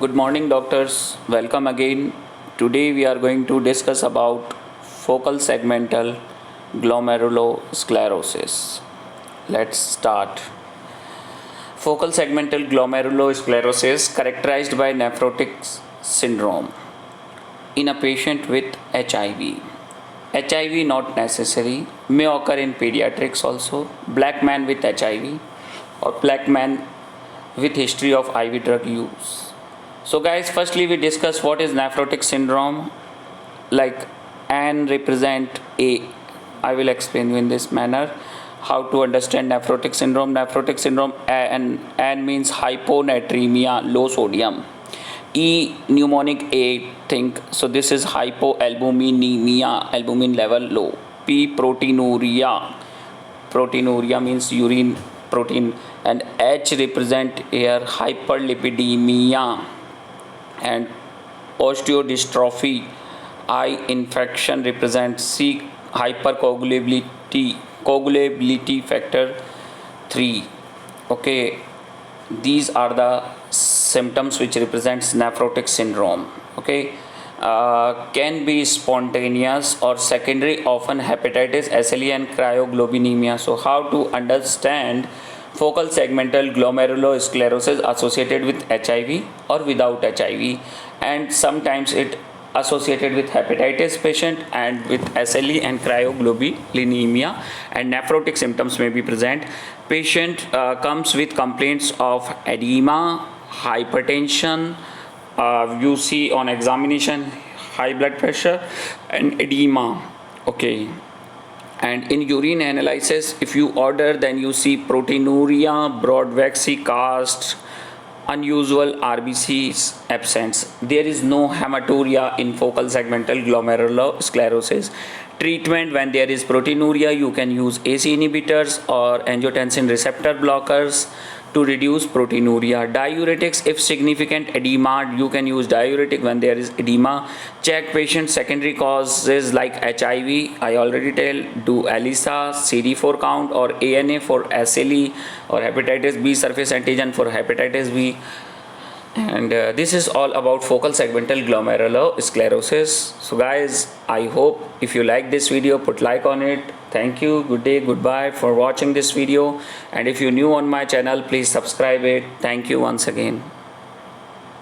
Good morning, doctors. Welcome again. Today we are going to discuss about focal segmental glomerulosclerosis. Let's start. Focal segmental glomerulosclerosis characterized by nephrotic syndrome in a patient with HIV. HIV not necessary, may occur in pediatrics also, black man with HIV or black man with history of IV drug use. So guys, firstly we discuss what is nephrotic syndrome. Like N represent A. I will explain you in this manner how to understand nephrotic syndrome. Nephrotic syndrome, N means hyponatremia, low sodium. E mnemonic A, think, so this is hypoalbuminemia, albumin level low. P proteinuria, proteinuria means urine protein, and H represent here hyperlipidemia and osteodystrophy. I infection represents C coagulability factor 3. Okay, these are the symptoms which represents nephrotic syndrome. Okay, can be spontaneous or secondary, often hepatitis, SLE and cryoglobulinemia. So how to understand focal segmental glomerulosclerosis associated with HIV or without HIV, and sometimes it associated with hepatitis patient and with SLE and cryoglobulinemia, and nephrotic symptoms may be present. Patient comes with complaints of edema, hypertension, you see on examination high blood pressure and edema. Okay, and in urine analysis if you order, then you see proteinuria, broad waxy cast, unusual RBCs absence. There is no hematuria in focal segmental glomerulosclerosis. Treatment: when there is proteinuria, you can use ACE inhibitors or angiotensin receptor blockers to reduce proteinuria. Diuretics: if significant edema, you can use diuretic when there is edema. Check patient secondary causes like HIV, I already tell, do ELISA, CD4 count or ANA for SLE, or hepatitis B surface antigen for hepatitis B. And this is all about focal segmental glomerulosclerosis. So guys, I hope if you like this video, put like on it. Thank you, good day, goodbye for watching this video, and if you're new on my channel, please subscribe it. Thank you once again.